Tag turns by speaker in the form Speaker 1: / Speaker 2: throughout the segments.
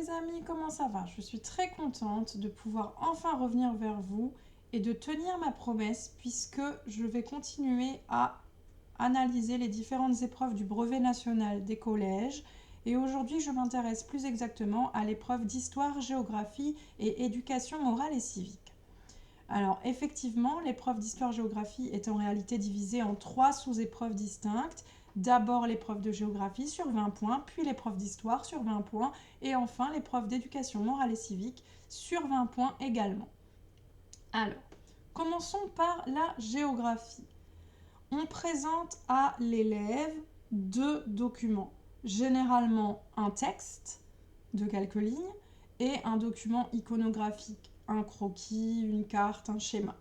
Speaker 1: les amis, comment ça va? Je suis très contente de pouvoir enfin revenir vers vous et de tenir ma promesse puisque je vais continuer à analyser les différentes épreuves du brevet national des collèges et aujourd'hui je m'intéresse plus exactement à l'épreuve d'histoire, géographie et éducation morale et civique. Alors effectivement, l'épreuve d'histoire-géographie est en réalité divisée en 3 sous-épreuves distinctes. D'abord l'épreuve de géographie sur 20 points, puis l'épreuve d'histoire sur 20 points, et enfin l'épreuve d'éducation morale et civique sur 20 points également. Alors, commençons par la géographie. On présente à l'élève 2 documents. Généralement un texte de quelques lignes et un document iconographique, un croquis, une carte, un schéma.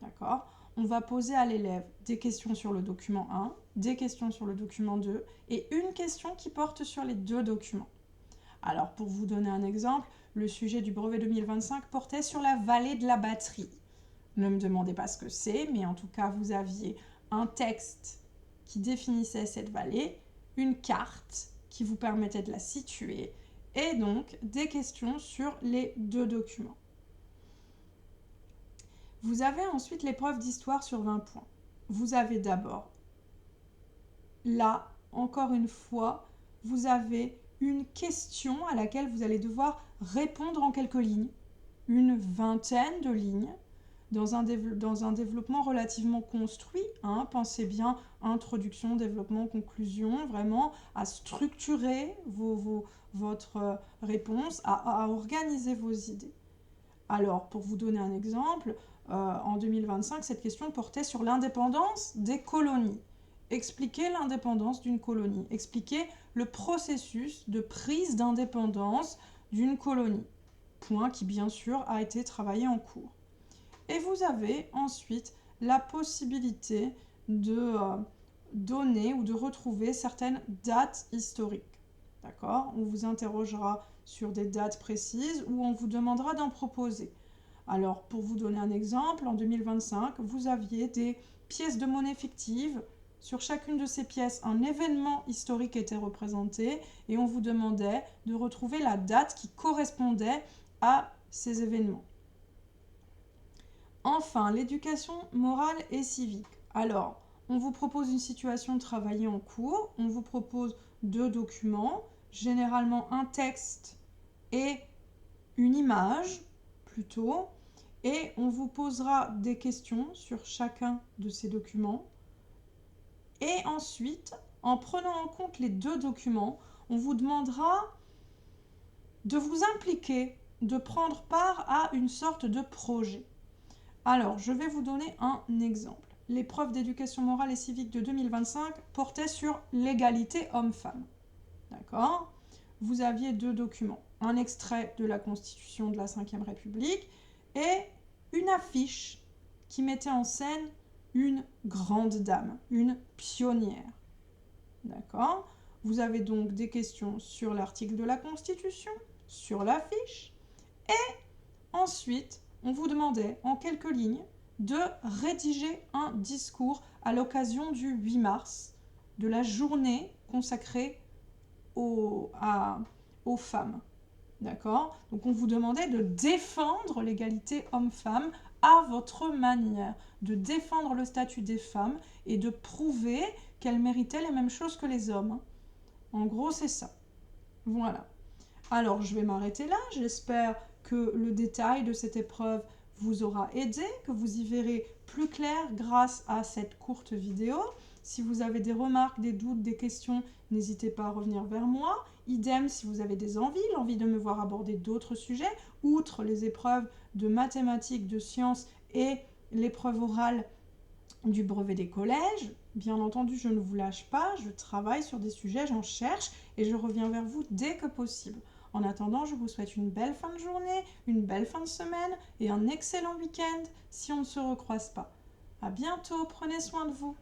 Speaker 1: D'accord? On va poser à l'élève des questions sur le document 1, des questions sur le document 2 et une question qui porte sur les 2 documents. Alors, pour vous donner un exemple, le sujet du brevet 2025 portait sur la vallée de la batterie. Ne me demandez pas ce que c'est, mais en tout cas, vous aviez un texte qui définissait cette vallée, une carte qui vous permettait de la situer, et donc des questions sur les 2 documents. Vous avez ensuite l'épreuve d'histoire sur 20 points. Vous avez d'abord, là, encore une fois, vous avez une question à laquelle vous allez devoir répondre en quelques lignes, une vingtaine de lignes, dans un développement relativement construit. Pensez bien introduction, développement, conclusion, vraiment à structurer votre réponse, à organiser vos idées. Alors, pour vous donner un exemple, en 2025, cette question portait sur l'indépendance des colonies. Expliquer l'indépendance d'une colonie, expliquer le processus de prise d'indépendance d'une colonie. Point qui, bien sûr, a été travaillé en cours. Et vous avez ensuite la possibilité de donner ou de retrouver certaines dates historiques. D'accord? On vous interrogera sur des dates précises ou on vous demandera d'en proposer. Alors, pour vous donner un exemple, en 2025, vous aviez des pièces de monnaie fictives. Sur chacune de ces pièces, un événement historique était représenté et on vous demandait de retrouver la date qui correspondait à ces événements. Enfin, l'éducation morale et civique. Alors, on vous propose une situation travaillée en cours, on vous propose 2 documents, généralement un texte et une image plutôt, et on vous posera des questions sur chacun de ces documents. Et ensuite, en prenant en compte les 2 documents, on vous demandera de vous impliquer, de prendre part à une sorte de projet. Alors, je vais vous donner un exemple. L'épreuve d'éducation morale et civique de 2025 portait sur l'égalité homme-femme. D'accord? Vous aviez 2 documents. Un extrait de la Constitution de la Ve République et une affiche qui mettait en scène une grande dame, une pionnière. D'accord? Vous avez donc des questions sur l'article de la Constitution, sur l'affiche, et ensuite, on vous demandait en quelques lignes de rédiger un discours à l'occasion du 8 mars, de la journée consacrée aux femmes. D'accord? Donc on vous demandait de défendre l'égalité homme-femme à votre manière, de défendre le statut des femmes et de prouver qu'elles méritaient les mêmes choses que les hommes. En gros, c'est ça. Voilà. Alors, je vais m'arrêter là. J'espère que le détail de cette épreuve vous aura aidé, que vous y verrez plus clair grâce à cette courte vidéo. Si vous avez des remarques, des doutes, des questions, n'hésitez pas à revenir vers moi. Idem si vous avez des envies, l'envie de me voir aborder d'autres sujets, outre les épreuves de mathématiques, de sciences et l'épreuve orale du brevet des collèges. Bien entendu, je ne vous lâche pas, je travaille sur des sujets, j'en cherche et je reviens vers vous dès que possible. En attendant, je vous souhaite une belle fin de journée, une belle fin de semaine et un excellent week-end si on ne se recroise pas. À bientôt, prenez soin de vous.